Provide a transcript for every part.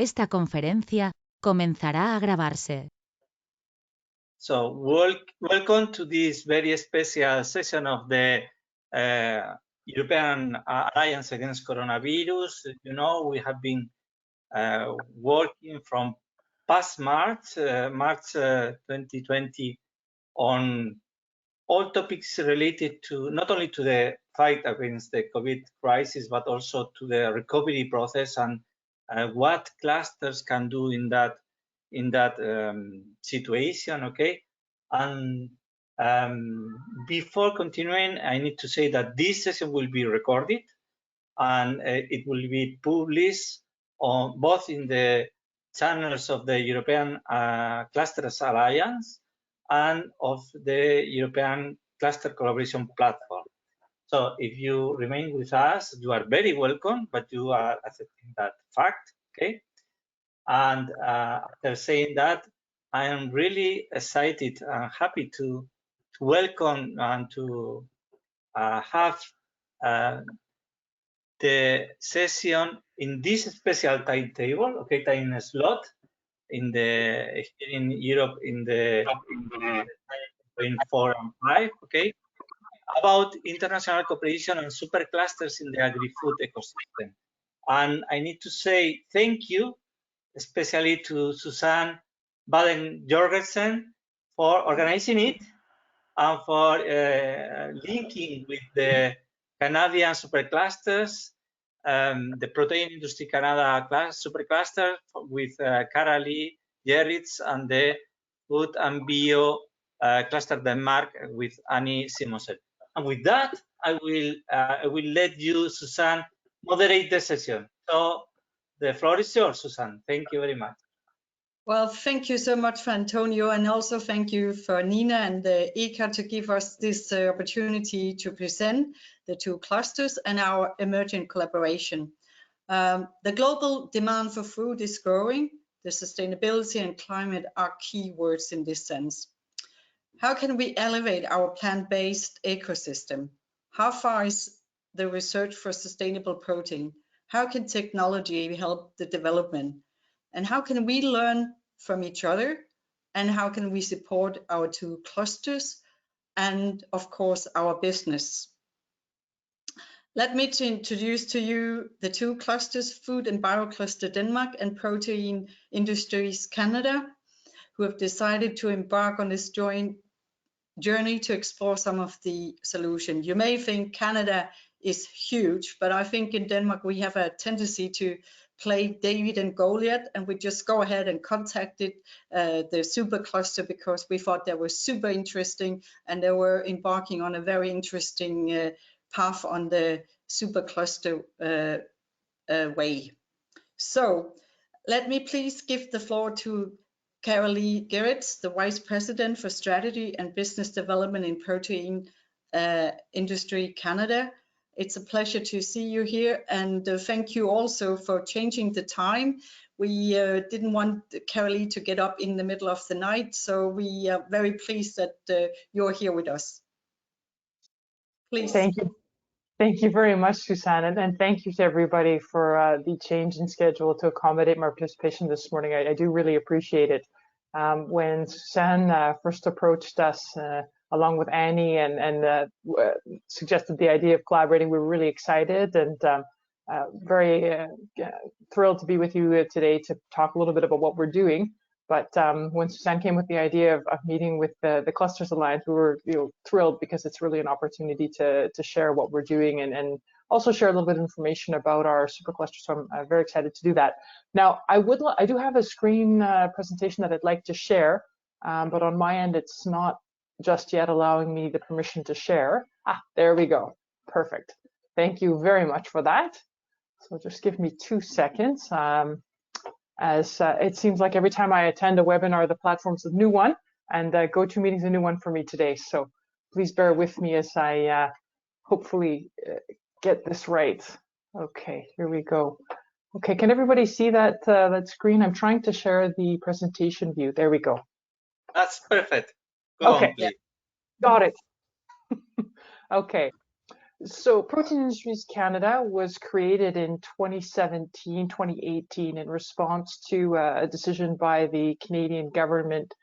Esta conferencia comenzará a grabarse. So welcome to this very special session of the European Alliance Against Coronavirus. You know, we have been working from past March 2020 on all topics related to not only to the fight against the COVID crisis, but also to the recovery process and what clusters can do in that situation. Okay, and before continuing, I need to say that this session will be recorded and it will be published on both in the channels of the European Clusters Alliance and of the European Cluster Collaboration Platform. So if you remain with us, you are very welcome, but you are accepting that fact, okay? And after saying that, I am really excited and happy to welcome and to have the session in this special timetable, okay, time slot in Europe in the 4 and 5, okay, about international cooperation and superclusters in the agri-food ecosystem. And I need to say thank you, especially to Susanne Baden-Jorgensen for organizing it and for linking with the Canadian superclusters, the Protein Industry Canada supercluster with Cara Lee Gerritz and the Food and Bio Cluster Denmark with Annie Simonsen. And with that, I will let you, Susanne, moderate the session. So the floor is yours, Susanne. Thank you very much. Well, thank you so much for Antonio, and also thank you for Nina and the ECA to give us this opportunity to present the two clusters and our emerging collaboration. The global demand for food is growing. The sustainability and climate are key words in this sense. How can we elevate our plant-based ecosystem? How far is the research for sustainable protein? How can technology help the development? And how can we learn from each other? And how can we support our two clusters and, of course, our business? Let me introduce to you the two clusters, Food and Bio Cluster Denmark and Protein Industries Canada, who have decided to embark on this joint journey to explore some of the solutions. You may think Canada is huge, but I think in Denmark we have a tendency to play David and Goliath, and we just go ahead and contacted the super cluster because we thought they were super interesting and they were embarking on a very interesting path on the super cluster way. So let me please give the floor to Cara Lee Gerritz, the Vice President for Strategy and Business Development in Protein Industry Canada. It's a pleasure to see you here, and thank you also for changing the time. We didn't want Cara Lee to get up in the middle of the night, so we are very pleased that you're here with us. Please. Thank you. Thank you very much, Susanne, and thank you to everybody for the change in schedule to accommodate my participation this morning. I do really appreciate it. When Susanne first approached us, along with Annie, and suggested the idea of collaborating, we were really excited and very thrilled to be with you today to talk a little bit about what we're doing. But when Susanne came with the idea of meeting with the Clusters Alliance, we were thrilled because it's really an opportunity to share what we're doing and also share a little bit of information about our superclusters. So I'm very excited to do that. Now, I do have a screen presentation that I'd like to share, but on my end, it's not just yet allowing me the permission to share. There we go. Perfect. Thank you very much for that. So just give me 2 seconds. As it seems like every time I attend a webinar, the platform's a new one, and GoToMeeting's a new one for me today. So please bear with me as I hopefully get this right. Okay, here we go. Okay, can everybody see that that screen? I'm trying to share the presentation view. There we go. That's perfect. Go okay, on, please. Got it. Okay. So Protein Industries Canada was created in 2017, 2018 in response to a decision by the Canadian government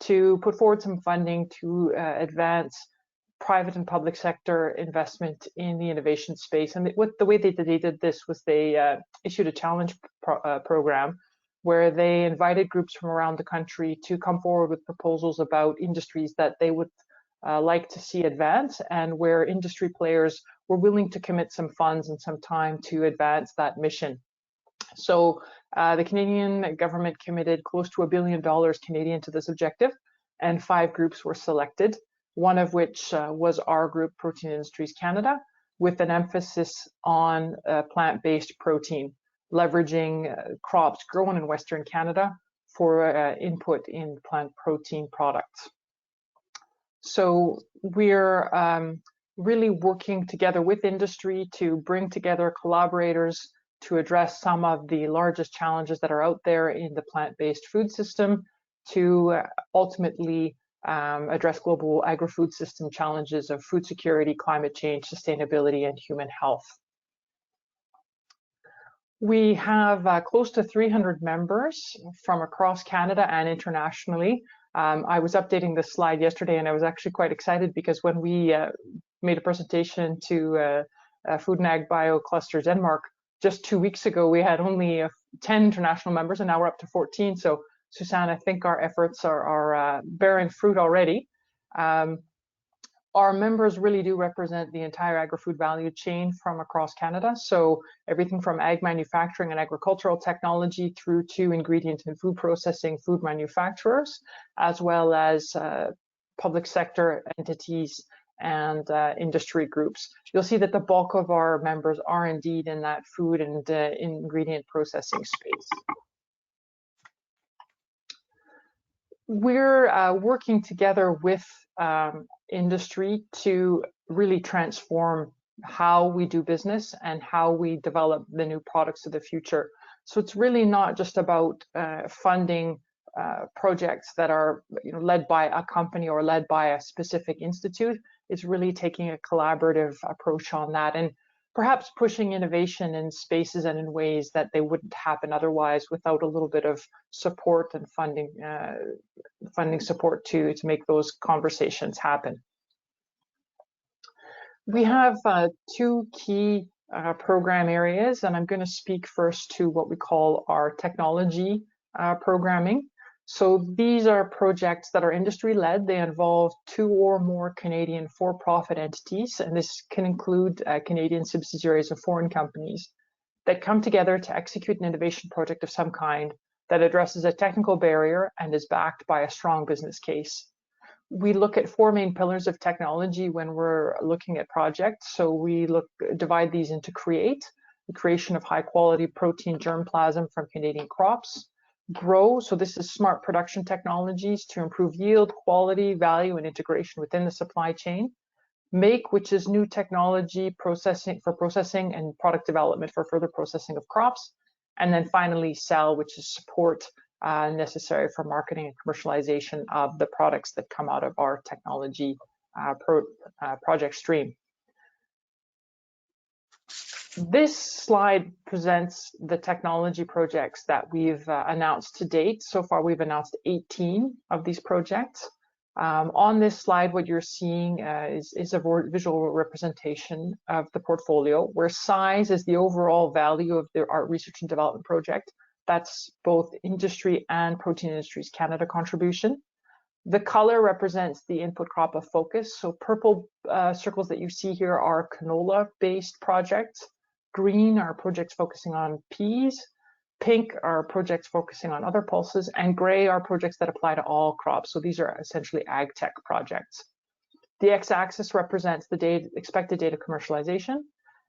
to put forward some funding to advance private and public sector investment in the innovation space. And the way they did this was they issued a challenge program where they invited groups from around the country to come forward with proposals about industries that they would like to see advance, and where industry players were willing to commit some funds and some time to advance that mission. So the Canadian government committed close to $1 billion Canadian to this objective, and 5 groups were selected, one of which was our group, Protein Industries Canada, with an emphasis on plant-based protein, leveraging crops grown in Western Canada for input in plant protein products. So we're really working together with industry to bring together collaborators to address some of the largest challenges that are out there in the plant-based food system, to ultimately address global agri-food system challenges of food security, climate change, sustainability, and human health. We have close to 300 members from across Canada and internationally. I was updating this slide yesterday, and I was actually quite excited because when we made a presentation to Food and Ag Bio Cluster Denmark just 2 weeks ago, we had only 10 international members, and now we're up to 14. So, Suzanne, I think our efforts are bearing fruit already. Our members really do represent the entire agri-food value chain from across Canada. So everything from ag manufacturing and agricultural technology through to ingredient and food processing food manufacturers, as well as public sector entities and industry groups. You'll see that the bulk of our members are indeed in that food and ingredient processing space. We're working together with industry to really transform how we do business and how we develop the new products of the future. So it's really not just about funding projects that are led by a company or led by a specific institute. It's really taking a collaborative approach on that, and perhaps pushing innovation in spaces and in ways that they wouldn't happen otherwise without a little bit of support and funding support to make those conversations happen. We have 2 key program areas, and I'm going to speak first to what we call our technology programming. So these are projects that are industry-led. They involve 2 or more Canadian for-profit entities, and this can include Canadian subsidiaries of foreign companies that come together to execute an innovation project of some kind that addresses a technical barrier and is backed by a strong business case. We look at 4 main pillars of technology when we're looking at projects. So we divide these into create, the creation of high-quality protein germplasm from Canadian crops. Grow, so this is smart production technologies to improve yield, quality, value, and integration within the supply chain. Make, which is new technology processing and product development for further processing of crops. And then finally, sell, which is support necessary for marketing and commercialization of the products that come out of our technology project stream. This slide presents the technology projects that we've announced to date. So far, we've announced 18 of these projects. On this slide, what you're seeing is a visual representation of the portfolio, where size is the overall value of our research and development project. That's both industry and Protein Industries Canada contribution. The color represents the input crop of focus. So purple circles that you see here are canola-based projects. Green are projects focusing on peas. Pink are projects focusing on other pulses, and gray are projects that apply to all crops. So these are essentially ag tech projects. The x-axis represents the expected date of commercialization,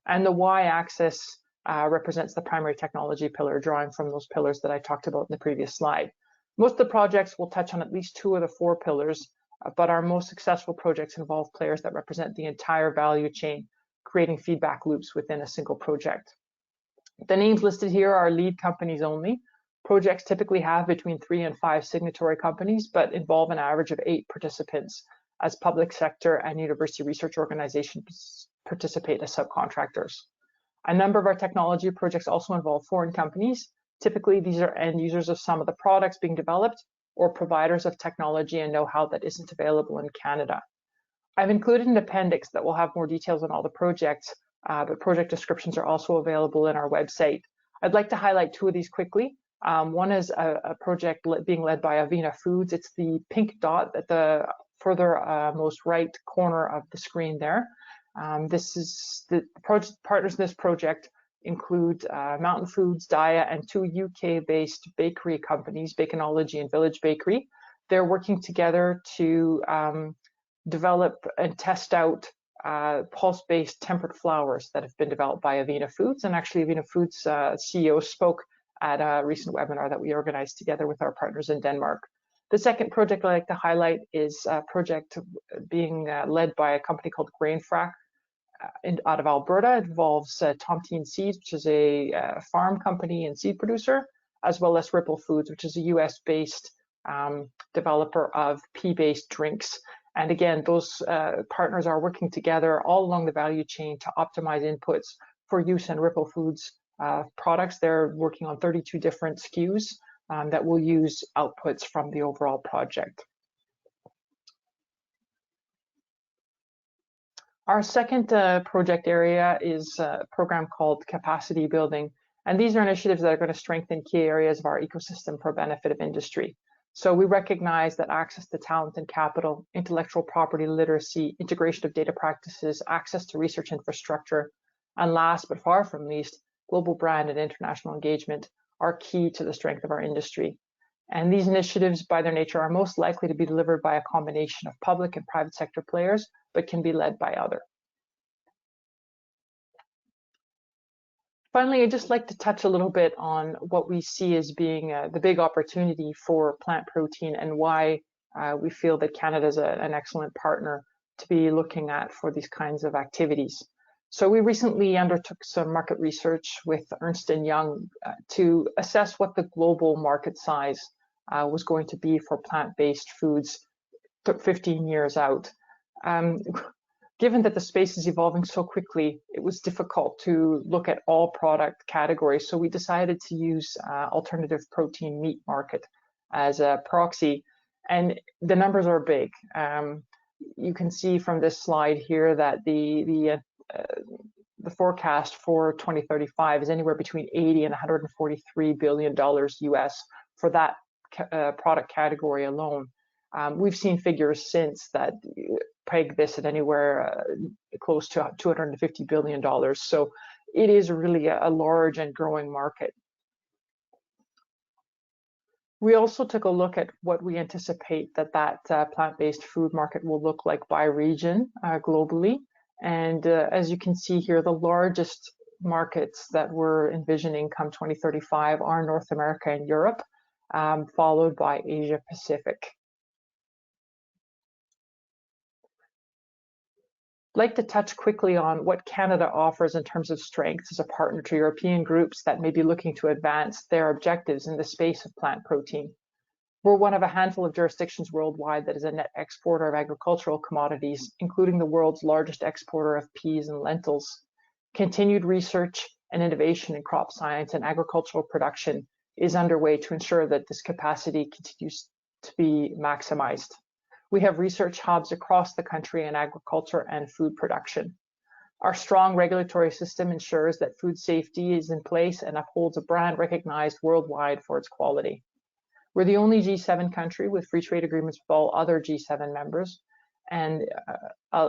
and the y-axis represents the primary technology pillar, drawing from those pillars that I talked about in the previous slide. Most of the projects will touch on at least 2 of the 4 pillars, but our most successful projects involve players that represent the entire value chain, creating feedback loops within a single project. The names listed here are lead companies only. Projects typically have between 3 and 5 signatory companies, but involve an average of 8 participants as public sector and university research organizations participate as subcontractors. A number of our technology projects also involve foreign companies. Typically, these are end users of some of the products being developed or providers of technology and know-how that isn't available in Canada. I've included an appendix that will have more details on all the projects, but project descriptions are also available in our website. I'd like to highlight two of these quickly. One is a project being led by Avena Foods. It's the pink dot at the further most right corner of the screen there. This is the partners in this project include Mountain Foods, Daya, and two UK-based bakery companies, Baconology and Village Bakery. They're working together to develop and test out pulse-based tempered flours that have been developed by Avena Foods. And actually, Avena Foods CEO spoke at a recent webinar that we organized together with our partners in Denmark. The second project I'd like to highlight is a project being led by a company called Grainfrac out of Alberta. It involves Tomteen Seeds, which is a farm company and seed producer, as well as Ripple Foods, which is a US-based developer of pea-based drinks. And again, those partners are working together all along the value chain to optimize inputs for use in Ripple Foods products. They're working on 32 different SKUs that will use outputs from the overall project. Our second project area is a program called Capacity Building. And these are initiatives that are going to strengthen key areas of our ecosystem for benefit of industry. So we recognize that access to talent and capital, intellectual property literacy, integration of data practices, access to research infrastructure, and last but far from least, global brand and international engagement are key to the strength of our industry. And these initiatives, by their nature, are most likely to be delivered by a combination of public and private sector players, but can be led by others. Finally, I'd just like to touch a little bit on what we see as being the big opportunity for plant protein and why we feel that Canada is an excellent partner to be looking at for these kinds of activities. So we recently undertook some market research with Ernst & Young to assess what the global market size was going to be for plant-based foods 15 years out. Given that the space is evolving so quickly, it was difficult to look at all product categories. So we decided to use alternative protein meat market as a proxy, and the numbers are big. You can see from this slide here that the forecast for 2035 is anywhere between $80 and $143 billion US for that product category alone. We've seen figures since that peg this at anywhere close to $250 billion. So it is really a large and growing market. We also took a look at what we anticipate that plant-based food market will look like by region globally. And as you can see here, the largest markets that we're envisioning come 2035 are North America and Europe, followed by Asia Pacific. I'd like to touch quickly on what Canada offers in terms of strengths as a partner to European groups that may be looking to advance their objectives in the space of plant protein. We're one of a handful of jurisdictions worldwide that is a net exporter of agricultural commodities, including the world's largest exporter of peas and lentils. Continued research and innovation in crop science and agricultural production is underway to ensure that this capacity continues to be maximized. We have research hubs across the country in agriculture and food production. Our strong regulatory system ensures that food safety is in place and upholds a brand recognized worldwide for its quality. We're the only G7 country with free trade agreements with all other G7 members, and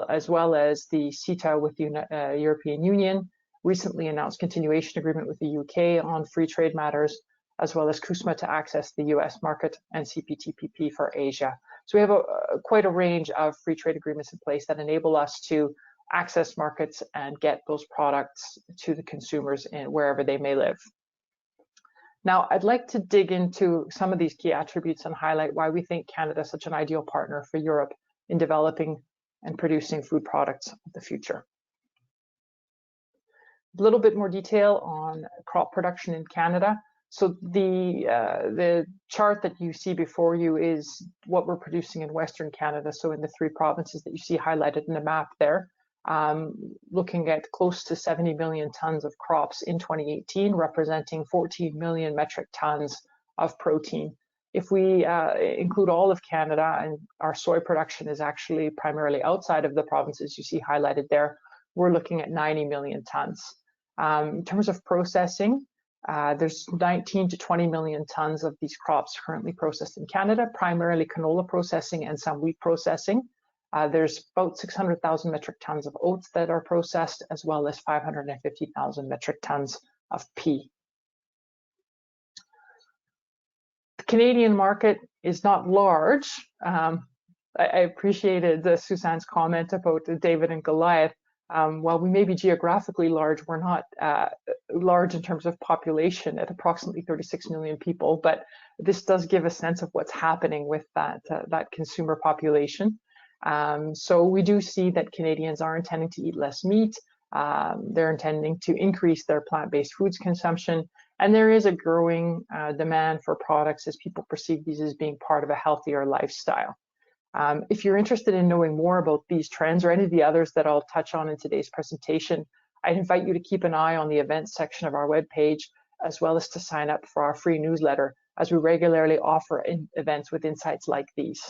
as well as the CETA with the European Union, recently announced continuation agreement with the UK on free trade matters, as well as CUSMA to access the US market and CPTPP for Asia. So we have quite a range of free trade agreements in place that enable us to access markets and get those products to the consumers wherever they may live. Now, I'd like to dig into some of these key attributes and highlight why we think Canada is such an ideal partner for Europe in developing and producing food products of the future. A little bit more detail on crop production in Canada. So the chart that you see before you is what we're producing in Western Canada, so in the 3 provinces that you see highlighted in the map there. looking at close to 70 million tons of crops in 2018, representing 14 million metric tons of protein. If we include all of Canada, and our soy production is actually primarily outside of the provinces you see highlighted there, we're looking at 90 million tons. In terms of processing, there's 19 to 20 million tons of these crops currently processed in Canada, primarily canola processing and some wheat processing. There's about 600,000 metric tons of oats that are processed, as well as 550,000 metric tons of pea. The Canadian market is not large. I appreciated Suzanne's comment about David and Goliath. While we may be geographically large, we're not large in terms of population at approximately 36 million people, but this does give a sense of what's happening with that consumer population. So we do see that Canadians are intending to eat less meat. They're intending to increase their plant-based foods consumption, and there is a growing demand for products as people perceive these as being part of a healthier lifestyle. If you're interested in knowing more about these trends or any of the others that I'll touch on in today's presentation, I'd invite you to keep an eye on the events section of our webpage, as well as to sign up for our free newsletter, as we regularly offer events with insights like these.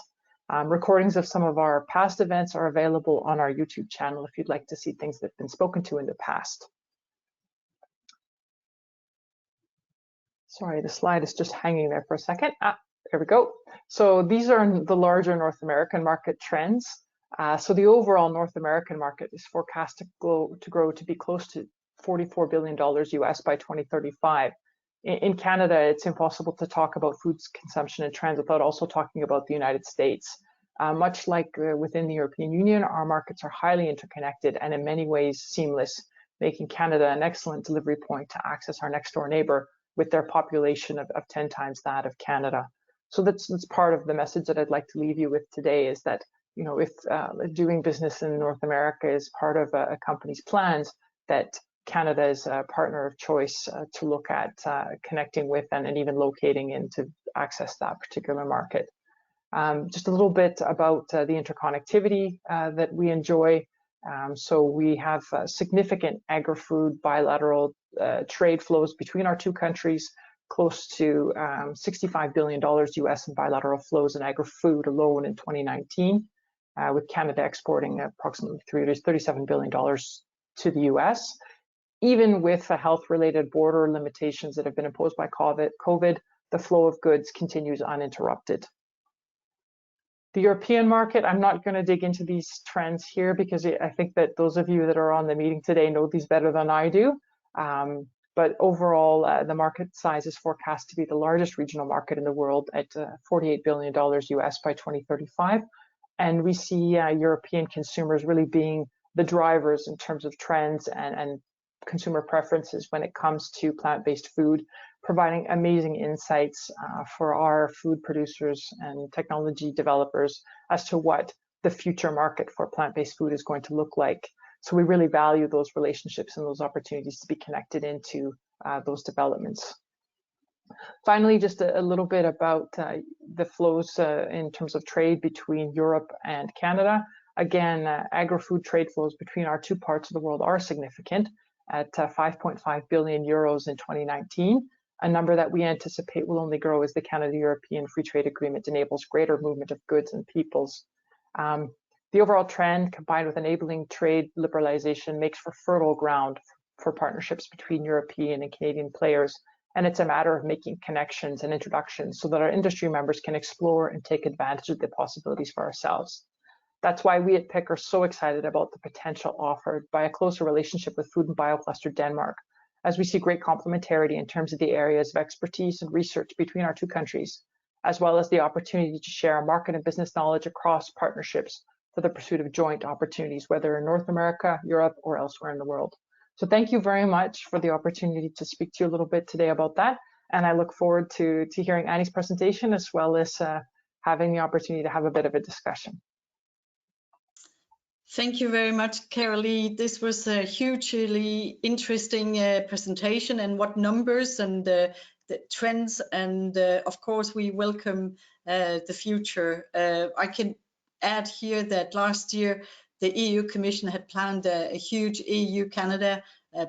Recordings of some of our past events are available on our YouTube channel if you'd like to see things that have been spoken to in the past. Sorry, the slide is just hanging there for a second. There we go. So these are the larger North American market trends. So the overall North American market is forecast to grow to be close to $44 billion US by 2035. In Canada, it's impossible to talk about foods consumption and trends without also talking about the United States. Much like within the European Union, our markets are highly interconnected and in many ways seamless, making Canada an excellent delivery point to access our next door neighbor with their population of 10 times that of Canada. So that's part of the message that I'd like to leave you with today, is that, you know, if doing business in North America is part of a company's plans, that Canada is a partner of choice to look at connecting with and even locating in to access that particular market. Just a little bit about the interconnectivity that we enjoy. So we have significant agri-food bilateral trade flows between our two countries, close to $65 billion US in bilateral flows in agri-food alone in 2019, with Canada exporting approximately $37 billion to the US. Even with the health-related border limitations that have been imposed by COVID, the flow of goods continues uninterrupted. The European market, I'm not going to dig into these trends here because I think that those of you that are on the meeting today know these better than I do. But overall, the market size is forecast to be the largest regional market in the world at $48 billion US by 2035. And we see European consumers really being the drivers in terms of trends and consumer preferences when it comes to plant-based food, providing amazing insights for our food producers and technology developers as to what the future market for plant-based food is going to look like. So we really value those relationships and those opportunities to be connected into those developments. Finally, just a little bit about the flows in terms of trade between Europe and Canada. Again, agri-food trade flows between our two parts of the world are significant at 5.5 billion euros in 2019, a number that we anticipate will only grow as the Canada-European Free Trade Agreement enables greater movement of goods and peoples. The overall trend, combined with enabling trade liberalization, makes for fertile ground for partnerships between European and Canadian players, and it's a matter of making connections and introductions so that our industry members can explore and take advantage of the possibilities for ourselves. That's why we at PIC are so excited about the potential offered by a closer relationship with Food and Biocluster Denmark, as we see great complementarity in terms of the areas of expertise and research between our two countries, as well as the opportunity to share market and business knowledge across partnerships for the pursuit of joint opportunities, whether in North America, Europe, or elsewhere in the world. So thank you very much for the opportunity to speak to you a little bit today about that. And I look forward to hearing Annie's presentation, as well as having the opportunity to have a bit of a discussion. Thank you very much, Carolee. This was a hugely interesting presentation, and what numbers and the trends, and of course we welcome the future. I can add here that last year the EU Commission had planned a huge EU-Canada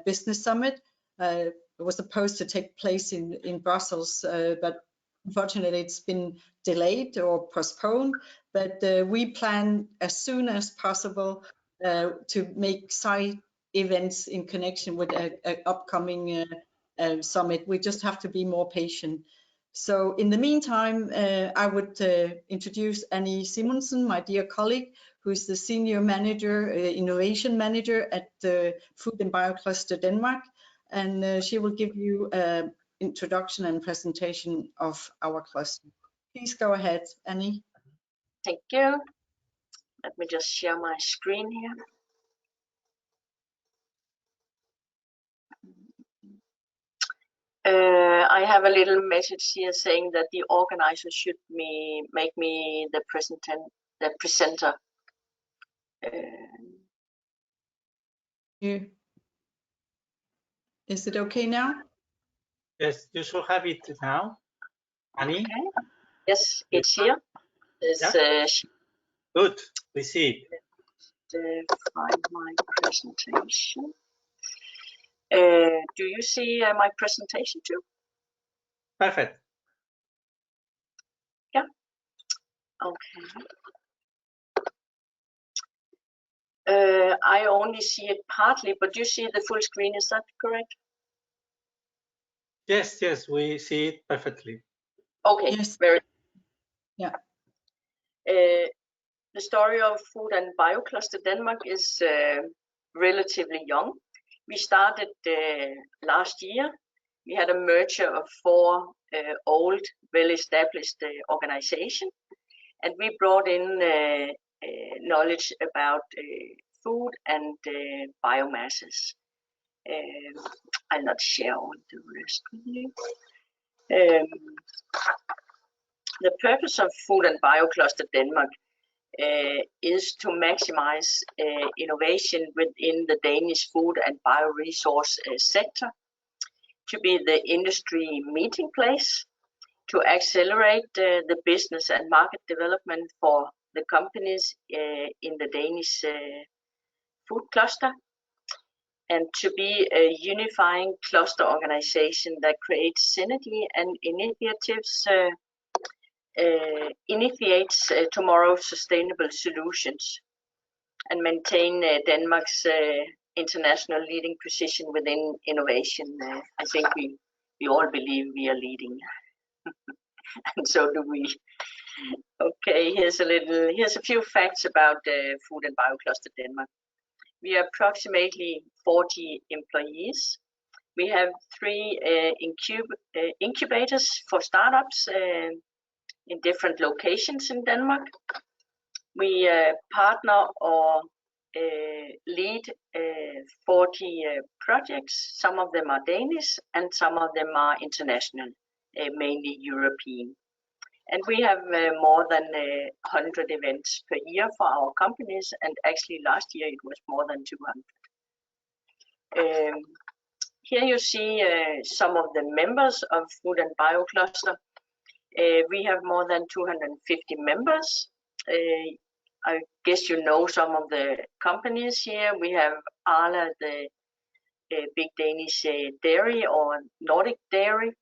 business summit. It was supposed to take place in Brussels, but unfortunately it's been delayed or postponed. But we plan as soon as possible to make side events in connection with an upcoming summit. We just have to be more patient. So in the meantime, I would introduce Annie Simonsen, my dear colleague, who is the Senior Manager, Innovation Manager at the Food and BioCluster Denmark. And she will give you an introduction and presentation of our cluster. Please go ahead, Annie. Thank you. Let me just share my screen here. I have a little message here saying that the organizer should make me the presenter. Is it okay now? Yes, you should have it now, Annie. Okay. Yes, it's here. Good, we see it. Find my presentation. Do you see my presentation too? Perfect. Yeah. Okay. I only see it partly, but you see the full screen, is that correct? Yes, yes, we see it perfectly. Okay, yes. very. Yeah. The story of Food and BioCluster Denmark is relatively young. We started last year. We had a merger of 4 old, well-established organizations, and we brought in knowledge about food and biomasses. I'll not share all the rest with you. The purpose of Food and BioCluster Denmark is to maximize innovation within the Danish food and bioresource sector, to be the industry meeting place, to accelerate the business and market development for the companies in the Danish food cluster, and to be a unifying cluster organization that creates synergy and initiates tomorrow's sustainable solutions, and maintain Denmark's international leading position within innovation. I think we all believe we are leading, and so do we. Okay, here's a few facts about Food and BioCluster Denmark. We are approximately 40 employees. We have 3 incubators for startups in different locations in Denmark. We partner or lead 40 projects. Some of them are Danish and some of them are international, mainly European. And we have more than 100 events per year for our companies, and actually last year it was more than 200. Here you see some of the members of Food and BioCluster. We have more than 250 members. I guess you know some of the companies here. We have Arla, the big Danish dairy or Nordic dairy.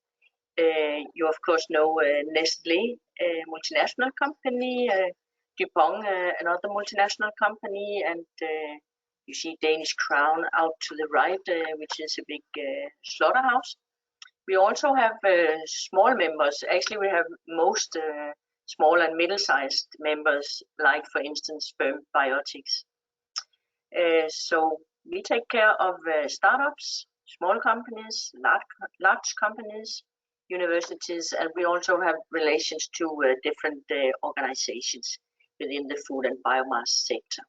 You of course know Nestlé, a multinational company, DuPont, another multinational company, and you see Danish Crown out to the right, which is a big slaughterhouse. We also have small members. Actually, we have most small and middle-sized members, like for instance Sperm Biotics. So we take care of startups, small companies, large companies, universities, and we also have relations to different organizations within the food and biomass sector.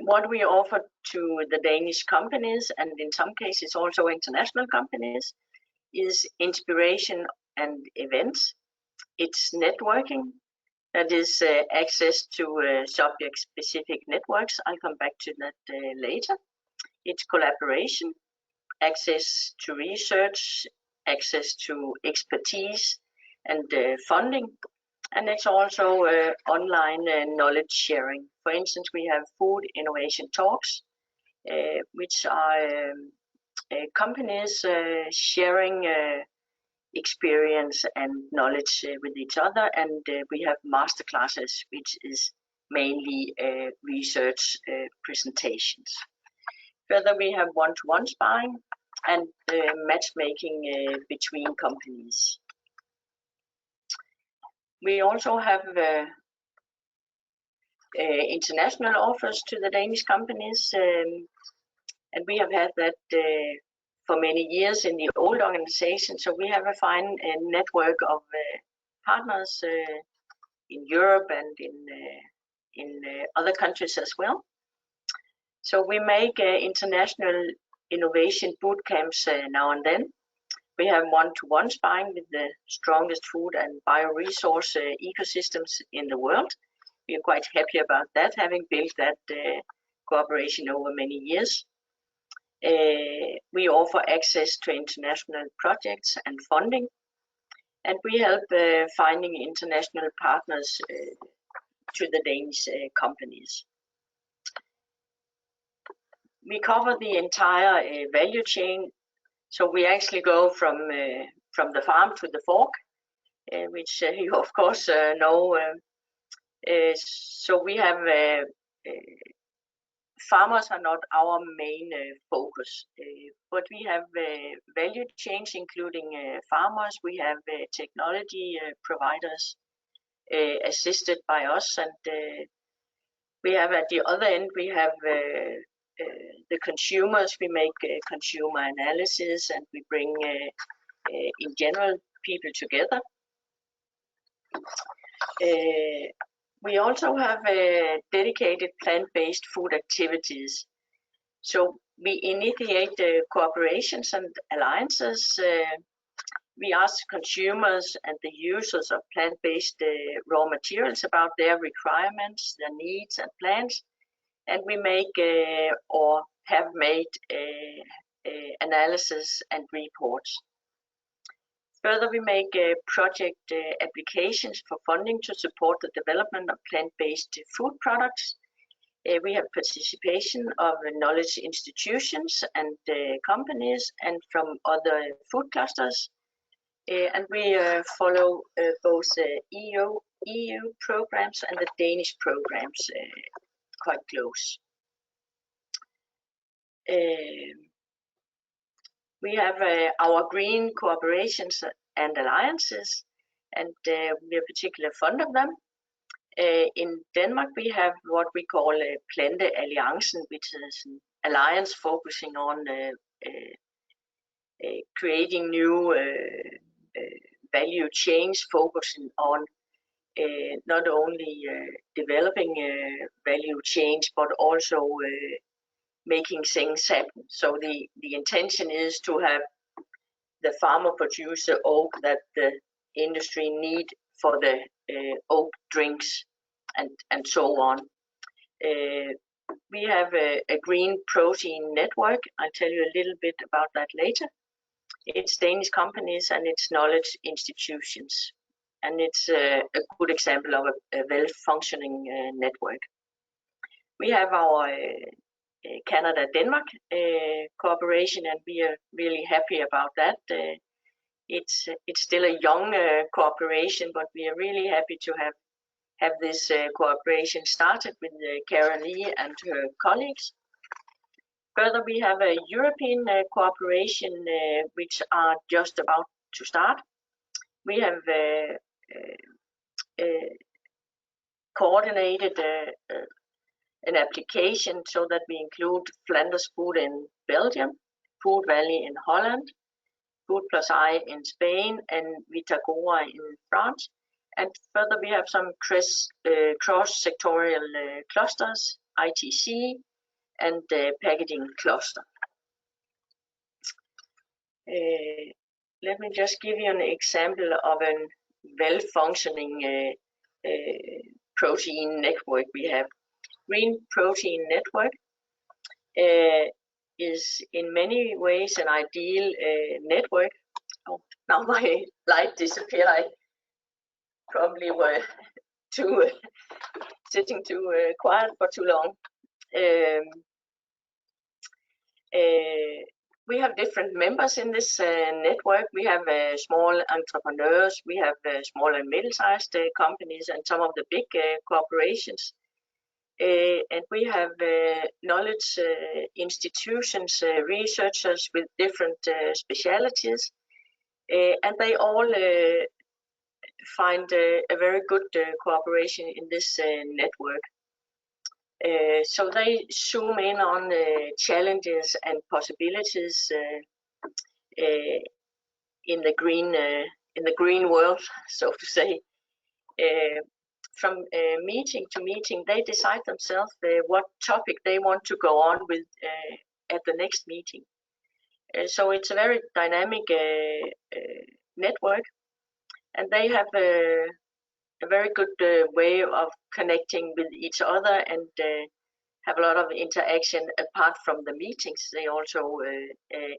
What we offer to the Danish companies, and in some cases also international companies, is inspiration and events. It's networking, that is access to subject-specific networks. I'll come back to that later. It's collaboration, access to research, access to expertise and funding. And it's also online knowledge sharing. For instance, we have food innovation talks, which are companies sharing experience and knowledge with each other, and we have master classes, which is mainly research presentations. Further, we have one-to-one sparring and matchmaking between companies. We also have international offers to the Danish companies, and we have had that for many years in the old organization. So we have a fine network of partners in Europe and in other countries as well. So we make international innovation boot camps now and then. We have one-to-one sparring with the strongest food and bioresource ecosystems in the world. We are quite happy about that, having built that cooperation over many years. We offer access to international projects and funding, and we help finding international partners to the Danish companies. We cover the entire value chain, so we actually go from the farm to the fork, which you of course know. So we have farmers are not our main focus, but we have value chains including farmers. We have technology providers assisted by us, and we have at the other end we have the consumers. We make consumer analysis, and we bring in general people together. We also have dedicated plant-based food activities. So we initiate cooperations and alliances. We ask consumers and the users of plant-based raw materials about their requirements, their needs and plans. And we make or have made analysis and reports. Further, we make project applications for funding to support the development of plant-based food products. We have participation of knowledge institutions and companies and from other food clusters. And we follow both EU programs and the Danish programs quite close. We have our green cooperations and alliances, and we are particularly fond of them. In Denmark, we have what we call Plante Alliancen, which is an alliance focusing on creating new value chains, focusing on not only developing value chains, but also making things happen. So the intention is to have the farmer produce the oak that the industry need for the oak drinks and so on. We have a green protein network. I'll tell you a little bit about that later. It's Danish companies and it's knowledge institutions. And it's a good example of a well-functioning network. We have our Canada-Denmark cooperation, and we are really happy about that. It's still a young cooperation, but we are really happy to have this cooperation started with Karen Lee and her colleagues. Further, we have a European cooperation which are just about to start. We have coordinated an application so that we include Flanders Food in Belgium, Food Valley in Holland, Food Plus I in Spain, and Vitagora in France. And further, we have some cross-sectorial clusters, ITC, and packaging cluster. Let me just give you an example of a well-functioning protein network we have. Green Protein Network is in many ways an ideal network. Oh, now my light disappeared. probably were sitting too quiet for too long. We have different members in this network. We have small entrepreneurs, we have small and middle-sized companies, and some of the big corporations. And we have knowledge institutions, researchers with different specialities, and they all find a very good cooperation in this network. So they zoom in on challenges and possibilities in the green world, so to say. From meeting to meeting, they decide themselves what topic they want to go on with at the next meeting. So it's a very dynamic network, and they have a very good way of connecting with each other and have a lot of interaction apart from the meetings. They also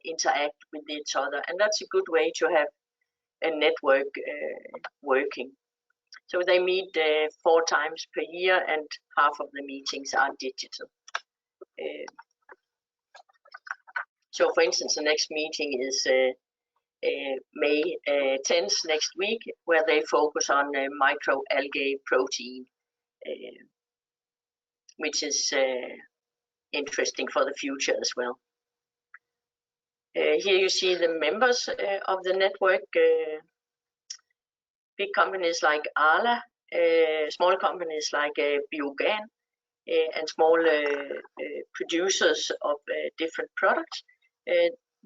interact with each other, and that's a good way to have a network working. So they meet 4 times per year, and half of the meetings are digital. So for instance, the next meeting is May 10th next week, where they focus on microalgae protein, which is interesting for the future as well. Here you see the members of the network. Big companies like Arla, small companies like Biogan, and small producers of different products.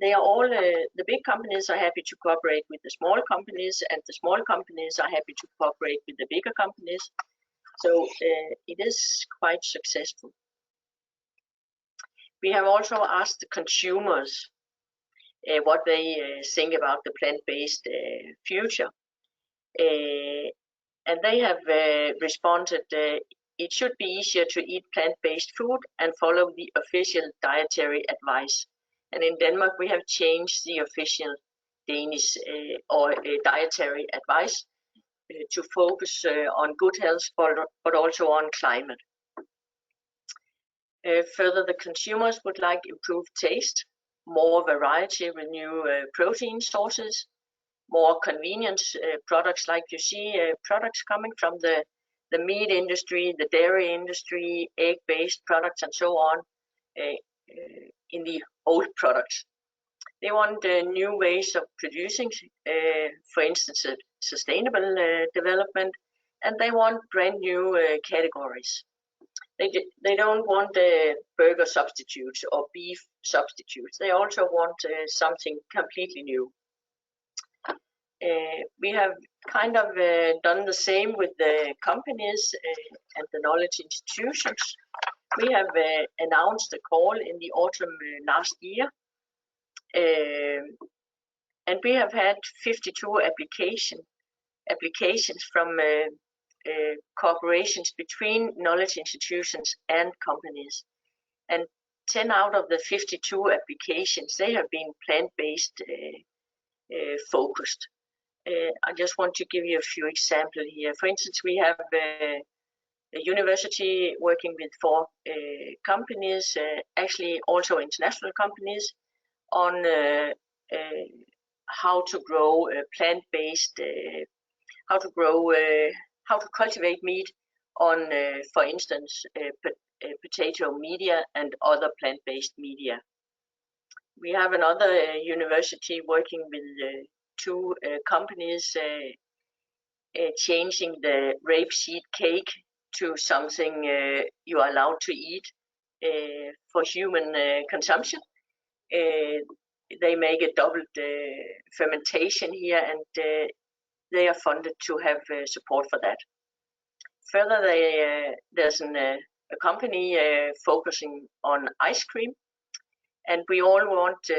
They are all, the big companies are happy to cooperate with the small companies, and the small companies are happy to cooperate with the bigger companies. So it is quite successful. We have also asked the consumers what they think about the plant-based future. And they have responded, it should be easier to eat plant-based food and follow the official dietary advice. And in Denmark, we have changed the official Danish dietary advice to focus on good health, but also on climate. Further, the consumers would like improved taste, more variety with new protein sources, more convenience products, like you see products coming from the meat industry, the dairy industry, egg-based products, and so on in the old products. They want new ways of producing, for instance, sustainable development, and they want brand new categories. They don't want burger substitutes or beef substitutes. They also want something completely new. We have kind of done the same with the companies and the knowledge institutions. We have announced a call in the autumn last year, and we have had 52 applications from corporations between knowledge institutions and companies. And 10 out of the 52 applications, they have been plant-based focused. I just want to give you a few examples here. For instance, we have a university working with 4 companies, actually also international companies, on how to grow plant-based, how to cultivate meat on, for instance, potato media and other plant-based media. We have another university working with 2 companies changing the rapeseed cake to something you are allowed to eat for human consumption. They make a doubled fermentation here, and they are funded to have support for that. Further, there's a company focusing on ice cream, and we all want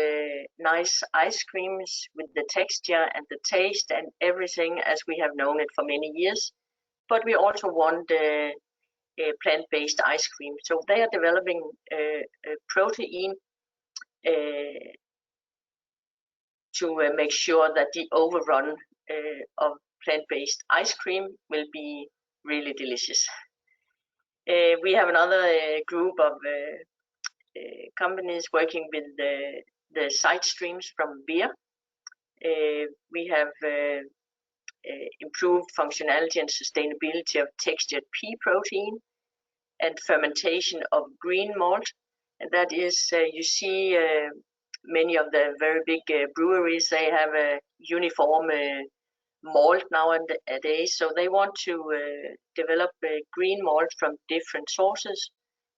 nice ice creams with the texture and the taste and everything as we have known it for many years. But we also want plant-based ice cream. So they are developing a protein to make sure that the overrun of plant-based ice cream will be really delicious. We have another group of companies working with the side streams from beer. We have improved functionality and sustainability of textured pea protein and fermentation of green malt. And that is, you see many of the very big breweries, they have a uniform malt nowadays. So they want to develop green malt from different sources,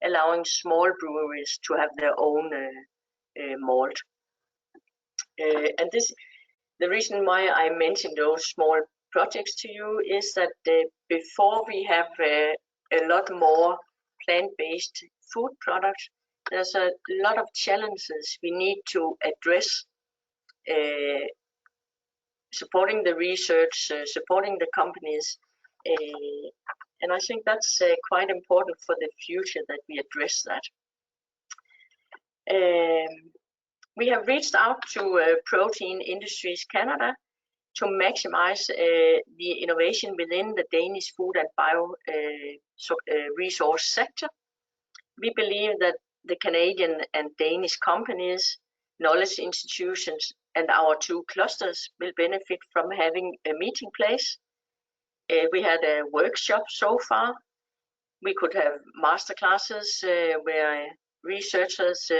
allowing small breweries to have their own malt. And the reason why I mentioned those small projects to you is that before we have a lot more plant-based food products, there's a lot of challenges we need to address, supporting the research, supporting the companies, and I think that's quite important for the future that we address that. We have reached out to Protein Industries Canada to maximize the innovation within the Danish food and bio resource sector. We believe that the Canadian and Danish companies, knowledge institutions, and our 2 clusters will benefit from having a meeting place. We had a workshop so far. We could have master classes where researchers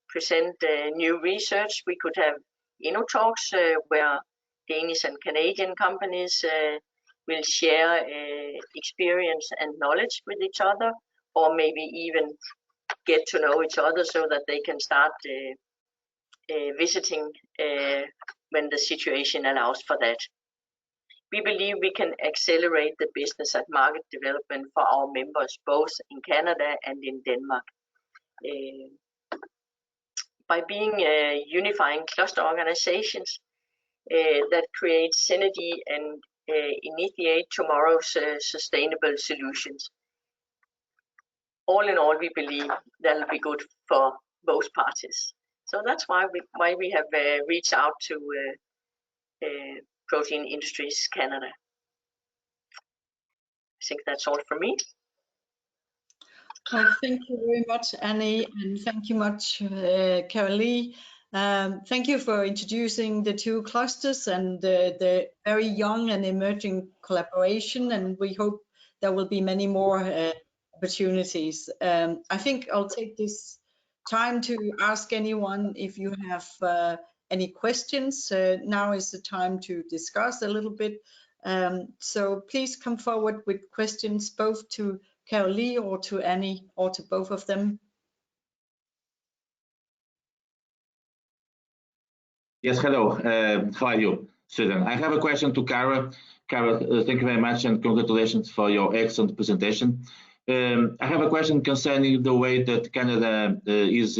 present new research. We could have talks where Danish and Canadian companies will share experience and knowledge with each other, or maybe even get to know each other so that they can start visiting when the situation allows for that. We believe we can accelerate the business and market development for our members, both in Canada and in Denmark. By being unifying cluster organizations that create synergy and initiate tomorrow's sustainable solutions. All in all, we believe that'll be good for both parties. So that's why we have reached out to Protein Industries Canada. I think that's all from me. Well, thank you very much, Annie, and thank you much, Carolee. Thank you for introducing the 2 clusters and the very young and emerging collaboration, and we hope there will be many more opportunities. I think I'll take this time to ask anyone if you have any questions. Now is the time to discuss a little bit. So please come forward with questions both to Carolee or to Annie or to both of them. Yes, hello. How are you, Susan? I have a question to Cara. Cara, thank you very much and congratulations for your excellent presentation. I have a question concerning the way that Canada is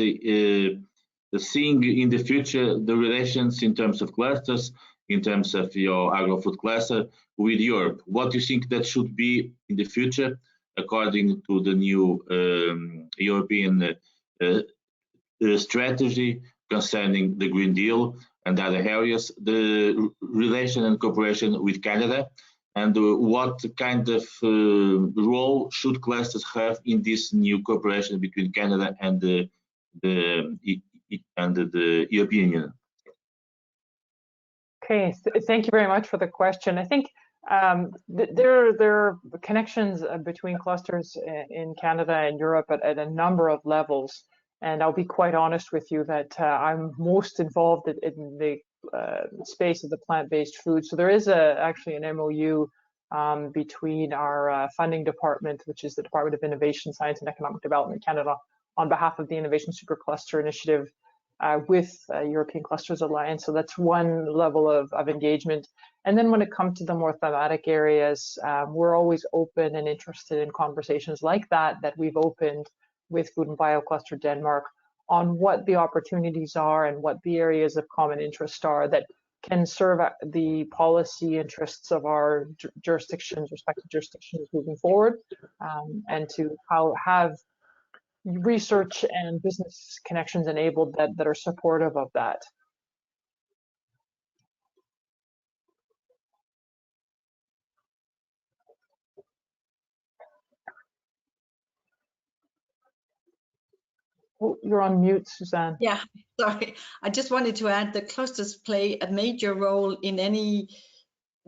seeing in the future the relations in terms of clusters, in terms of your agri-food cluster with Europe. What do you think that should be in the future according to the new European strategy concerning the Green Deal and other areas, the relation and cooperation with Canada, and what kind of role should clusters have in this new cooperation between Canada and the European Union? Okay, thank you very much for the question. I think there are connections between clusters in Canada and Europe at a number of levels. And I'll be quite honest with you that I'm most involved in the space of the plant-based food. So there is actually an MOU between our funding department, which is the Department of Innovation, Science and Economic Development Canada, on behalf of the Innovation Supercluster Initiative with European Clusters Alliance. So that's one level of engagement. And then when it comes to the more thematic areas, we're always open and interested in conversations like that we've opened with Food and Bio Cluster Denmark on what the opportunities are and what the areas of common interest are that can serve the policy interests of our jurisdictions, respective jurisdictions moving forward, and to have research and business connections enabled that are supportive of that. Oh, you're on mute, Suzanne. Yeah, sorry. I just wanted to add the clusters play a major role in any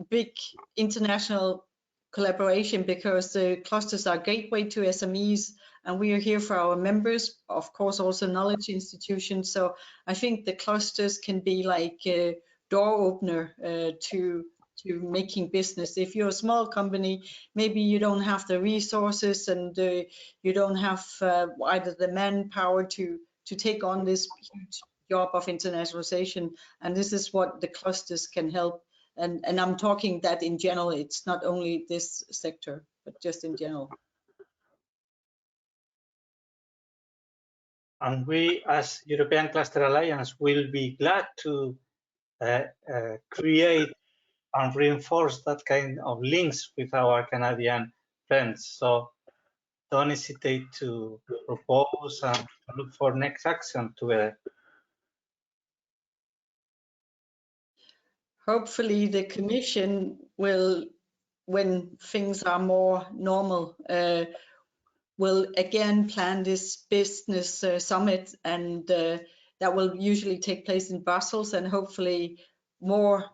big international collaboration, because the clusters are gateway to SMEs, and we are here for our members, of course, also knowledge institutions. So I think the clusters can be like a door opener to making business. If you're a small company, maybe you don't have the resources, and you don't have either the manpower to take on this huge job of internationalization, and this is what the clusters can help. And I'm talking that in general, it's not only this sector, but just in general. And we, as European Cluster Alliance, will be glad to create and reinforce that kind of links with our Canadian friends. So don't hesitate to propose and look for next action together. Hopefully the Commission will, when things are more normal, will again plan this business summit, and that will usually take place in Brussels, and hopefully more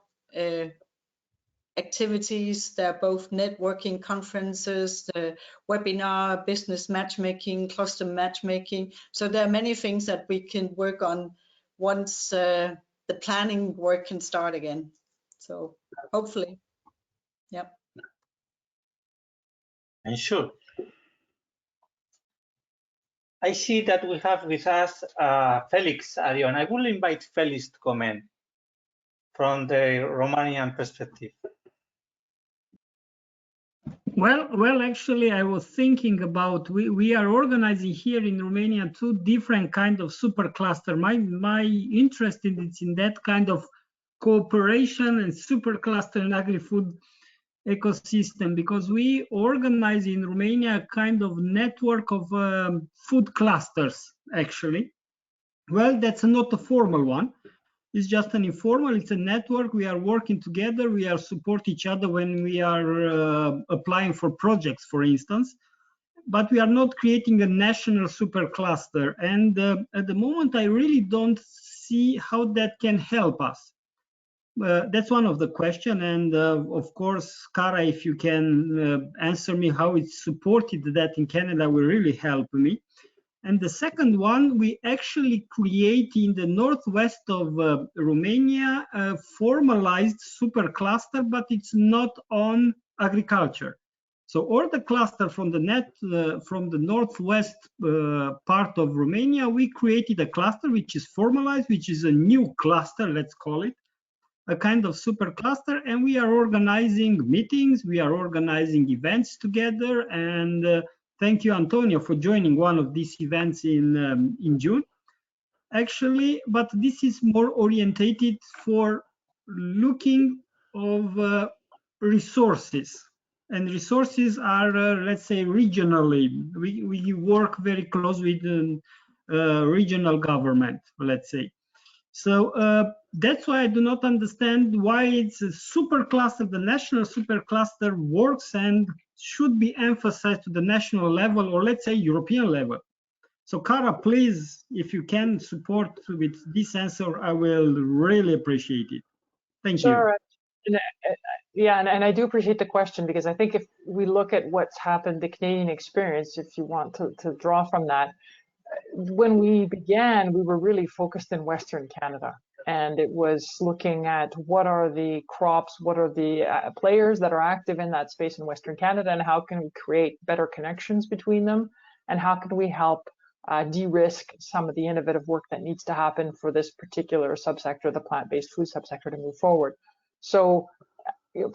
activities. There are both networking conferences, webinar, business matchmaking, cluster matchmaking. So there are many things that we can work on once the planning work can start again. So hopefully, yep. And sure. I see that we have with us Felix Arion. I will invite Felix to comment from the Romanian perspective. Well, actually, I was thinking about, we are organizing here in Romania 2 different kind of supercluster. My interest is in that kind of cooperation and supercluster and agri-food ecosystem, because we organize in Romania a kind of network of food clusters, actually. Well, that's not a formal one. It's just an informal, it's a network. We are working together. We are support each other when we are applying for projects, for instance. But we are not creating a national supercluster. And at the moment, I really don't see how that can help us. That's one of the questions. And of course, Cara, if you can answer me how it's supported that in Canada, will really help me. And the second one, we actually create in the northwest of Romania a formalized supercluster, but it's not on agriculture. So all the cluster from the northwest part of Romania, we created a cluster which is formalized, which is a new cluster, let's call it, a kind of supercluster, and we are organizing meetings, we are organizing events together, and thank you, Antonio, for joining one of these events in June, actually. But this is more orientated for looking of resources, and resources are, let's say, regionally. We work very close with regional government, let's say. So that's why I do not understand why it's a supercluster. The national supercluster works and should be emphasized to the national level, or let's say European level. So Cara, please, if you can support with this answer, I will really appreciate it. Thank you. Yeah, and I do appreciate the question, because I think if we look at what's happened, the Canadian experience, if you want to draw from that, when we began, we were really focused in Western Canada, and it was looking at what are the crops, what are the players that are active in that space in Western Canada, and how can we create better connections between them, and how can we help de-risk some of the innovative work that needs to happen for this particular subsector, the plant-based food subsector, to move forward. So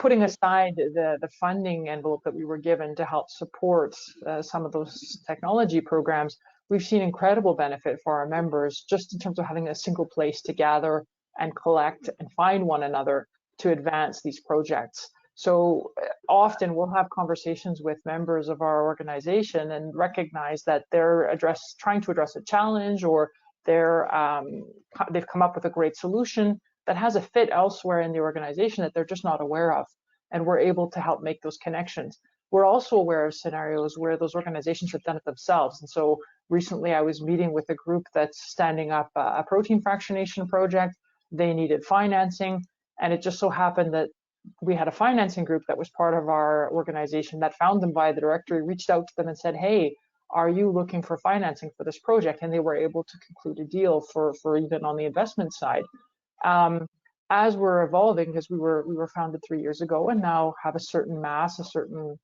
putting aside the funding envelope that we were given to help support some of those technology programs, we've seen incredible benefit for our members just in terms of having a single place to gather and collect and find one another to advance these projects. So often we'll have conversations with members of our organization and recognize that they're trying to address a challenge, or they've come up with a great solution that has a fit elsewhere in the organization that they're just not aware of. And we're able to help make those connections. we're also aware of scenarios where those organizations have done it themselves. And so recently I was meeting with a group that's standing up a protein fractionation project. They needed financing, and it just so happened that we had a financing group that was part of our organization that found them via the directory, reached out to them and said, hey, are you looking for financing for this project? And they were able to conclude a deal for even on the investment side. As we're evolving, because we were founded 3 years ago and now have a certain mass, a certain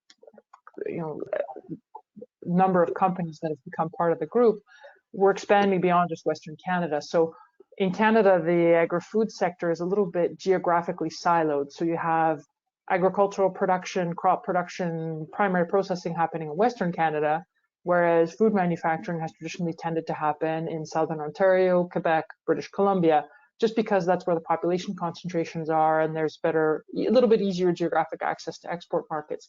number of companies that have become part of the group, we're expanding beyond just Western Canada. So in Canada, the agri-food sector is a little bit geographically siloed. So you have agricultural production, crop production, primary processing happening in Western Canada, whereas food manufacturing has traditionally tended to happen in Southern Ontario, Quebec, British Columbia, just because that's where the population concentrations are and there's a little bit easier geographic access to export markets.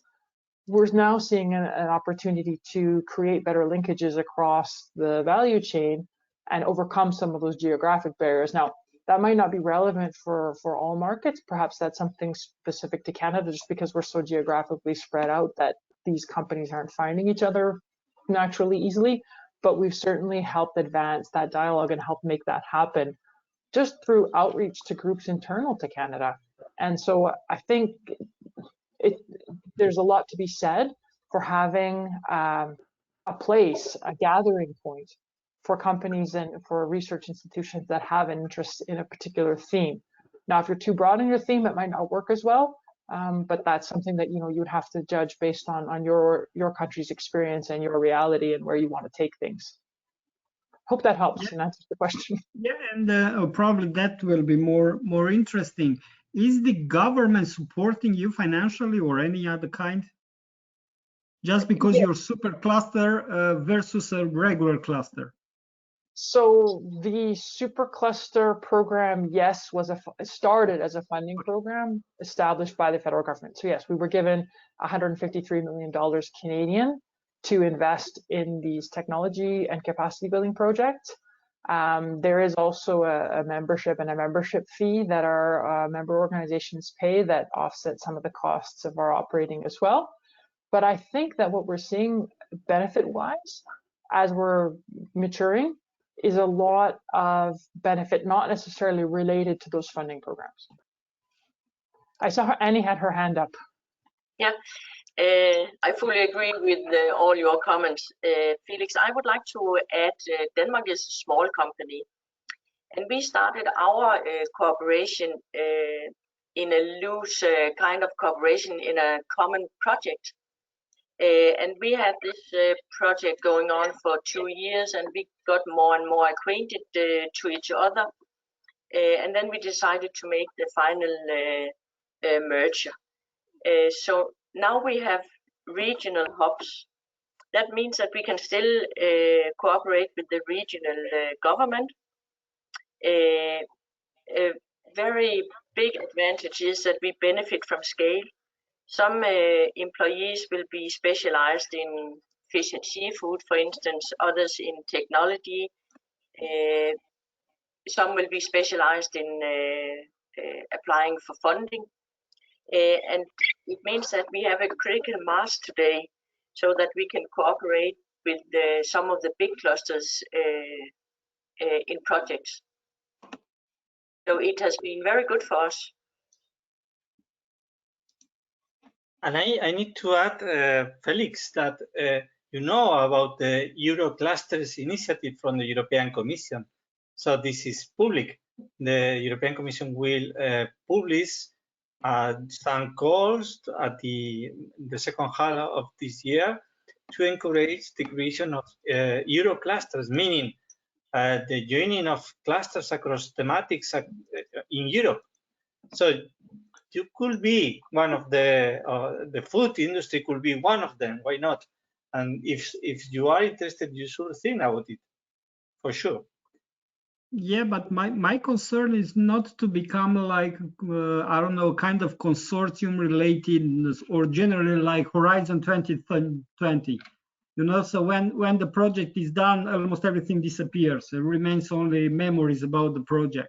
We're now seeing an opportunity to create better linkages across the value chain and overcome some of those geographic barriers. Now, that might not be relevant for all markets. Perhaps that's something specific to Canada, just because we're so geographically spread out that these companies aren't finding each other naturally easily. But we've certainly helped advance that dialogue and help make that happen just through outreach to groups internal to Canada. And so I think there's a lot to be said for having a place, a gathering point for companies and for research institutions that have an interest in a particular theme. Now, if you're too broad in your theme, it might not work as well, but that's something that you'd have to judge based on your country's experience and your reality and where you want to take things. Hope that helps and answers the question. Yeah, and probably that will be more interesting. Is the government supporting you financially or any other kind? Just because you're super cluster versus a regular cluster. So the supercluster program, yes, started as a funding program established by the federal government. So yes, we were given $153 million Canadian to invest in these technology and capacity building projects. There is also a membership and a membership fee that our member organizations pay that offset some of the costs of our operating as well. But I think that what we're seeing benefit-wise as we're maturing is a lot of benefit, not necessarily related to those funding programs. I saw Annie had her hand up. Yeah, I fully agree with all your comments. Felix, I would like to add Denmark is a small company, and we started our cooperation in a loose kind of cooperation in a common project. And we had this project going on for 2 years, and we got more and more acquainted to each other. And then we decided to make the final merger. So now we have regional hubs. That means that we can still cooperate with the regional government. A very big advantage is that we benefit from scale. Some employees will be specialized in fish and seafood, for instance, others in technology. Some will be specialized in applying for funding. And it means that we have a critical mass today so that we can cooperate with some of the big clusters in projects. So it has been very good for us. And I need to add, Felix, that about the Euroclusters initiative from the European Commission. So this is public. The European Commission will publish some calls at the second half of this year to encourage the creation of Euroclusters, meaning the joining of clusters across thematics in Europe. So you could be one of the food industry could be one of them. Why not? And if you are interested, you should think about it, for sure. Yeah, but my concern is not to become like, I don't know, kind of consortium related or generally like Horizon 2020. So when the project is done, almost everything disappears. It remains only memories about the project.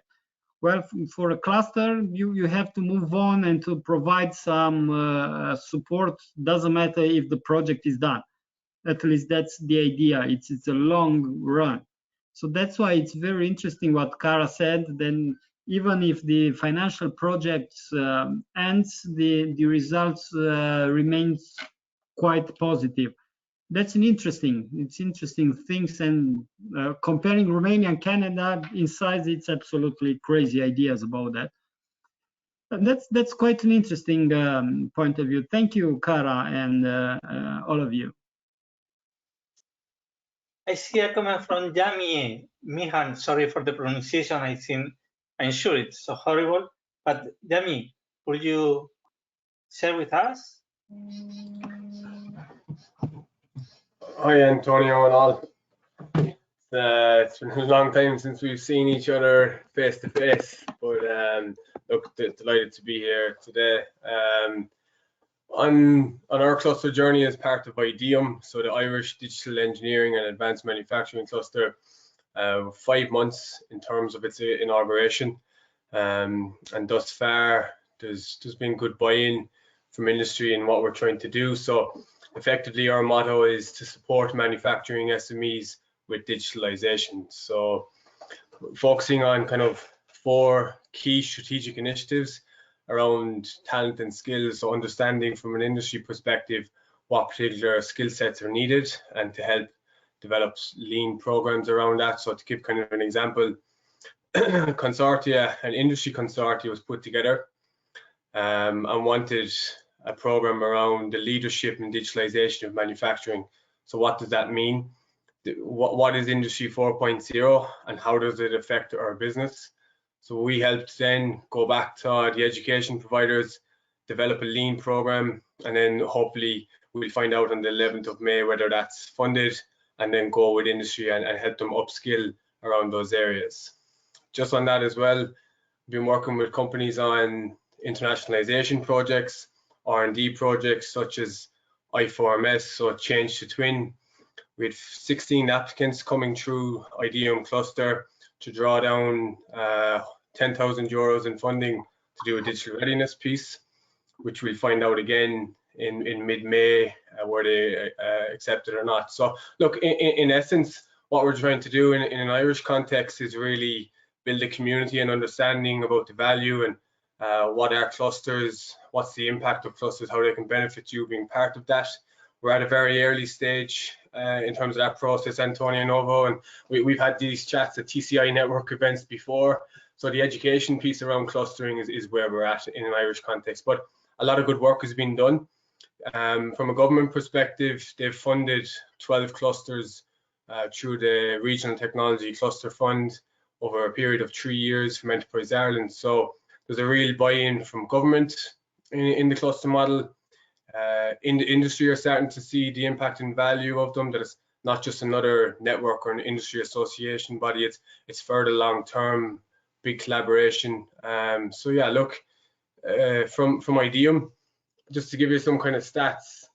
well, for a cluster, you have to move on and to provide some support. Doesn't matter if the project is done. At least that's the idea. It's a long run. So that's why it's very interesting what Kara said. Then even if the financial project ends, the results remains quite positive. That's interesting things, and comparing Romania and Canada in size, it's absolutely crazy ideas about that. And that's quite an interesting point of view. Thank you, Kara, and all of you. I see a comment from Yami Mihan. Sorry for the pronunciation. I'm sure it's so horrible. But Yami, would you share with us? Hi, Antonio and all. It's been a long time since we've seen each other face to face, but look, delighted to be here today. On our cluster journey as part of IDEUM, so the Irish Digital Engineering and Advanced Manufacturing Cluster, 5 months in terms of its inauguration, and thus far there's been good buy-in from industry in what we're trying to do. So effectively our motto is to support manufacturing SMEs with digitalization. So focusing on kind of 4 key strategic initiatives around talent and skills, so understanding from an industry perspective what particular skill sets are needed, and to help develop lean programs around that. So to give kind of an example, consortia, an industry consortia was put together and wanted a program around the leadership and digitalization of manufacturing. So what does that mean? What is Industry 4.0 and how does it affect our business? So we helped then go back to the education providers, develop a lean program, and then hopefully we'll find out on the 11th of May whether that's funded, and then go with industry and help them upskill around those areas. Just on that as well, we've been working with companies on internationalization projects, R&D projects such as I4MS, so Change to Twin. We had 16 applicants coming through IDEUM cluster to draw down 10,000 euros in funding to do a digital readiness piece, which we'll find out again in mid-May where they accept it or not. So look, in essence, what we're trying to do in an Irish context is really build a community and understanding about the value and what are clusters, what's the impact of clusters, how they can benefit you being part of that. We're at a very early stage in terms of that process, Antonio Novo, and we've had these chats at TCI network events before. So the education piece around clustering is where we're at in an Irish context. But a lot of good work has been done. From a government perspective, they've funded 12 clusters through the Regional Technology Cluster Fund over a period of 3 years from Enterprise Ireland. So there's a real buy-in from government in the cluster model. In the industry are starting to see the impact and value of them, that it's not just another network or an industry association body, it's further long-term, big collaboration. So yeah, look, from IDEUM, just to give you some kind of stats,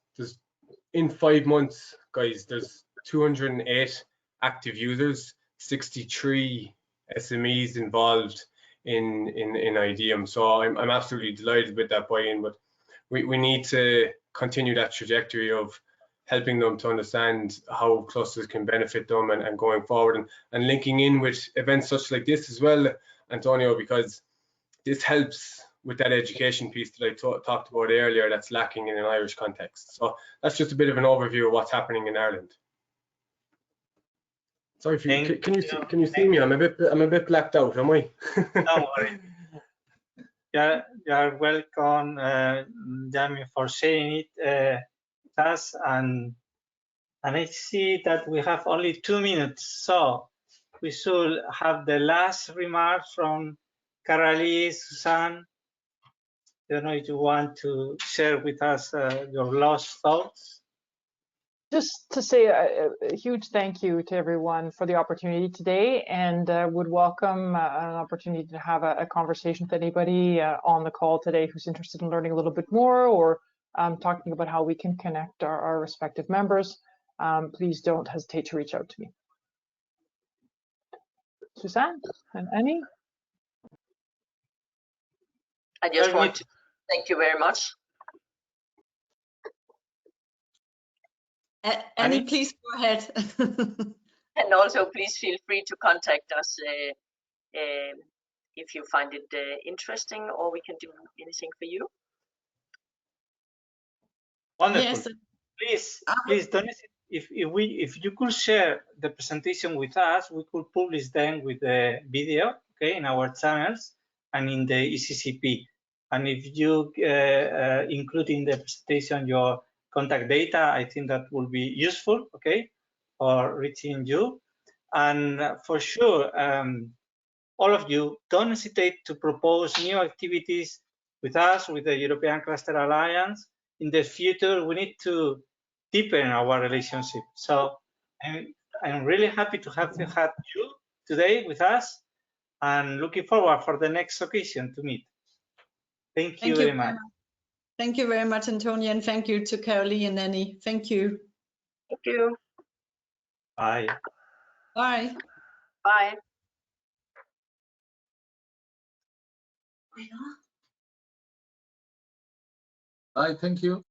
in 5 months, guys, there's 208 active users, 63 SMEs involved in IDEUM. So I'm absolutely delighted with that buy-in, but we need to continue that trajectory of helping them to understand how clusters can benefit them and going forward, and linking in with events such like this as well, Antonio, because this helps with that education piece that I talked about earlier that's lacking in an Irish context. So that's just a bit of an overview of what's happening in Ireland. Sorry, can you see me? I'm a bit blacked out, am I? Don't worry. Yeah, you are welcome, Jamie, for sharing it with us. And I see that we have only 2 minutes, so we should have the last remarks from Kara-Lee, Suzanne. I don't know if you want to share with us your last thoughts. Just to say a huge thank you to everyone for the opportunity today, and would welcome an opportunity to have a conversation with anybody on the call today who's interested in learning a little bit more, or talking about how we can connect our respective members. Please don't hesitate to reach out to me. Suzanne and Annie? I just want to thank you very much. Annie, please go ahead. And also, please feel free to contact us if you find it interesting, or we can do anything for you. Wonderful. Yes. Please don't. If you could share the presentation with us, we could publish them with the video, okay, in our channels and in the ECCP. And if you include in the presentation your contact data, I think that will be useful, okay, for reaching you. And for sure, all of you, don't hesitate to propose new activities with us, with the European Cluster Alliance. In the future, we need to deepen our relationship. So I'm really happy to have had you today with us and looking forward for the next occasion to meet. Thank you very much. Thank you very much, Antonia, and thank you to Caroline and Annie. Thank you. Thank you. Bye. Bye. Bye. Bye, thank you.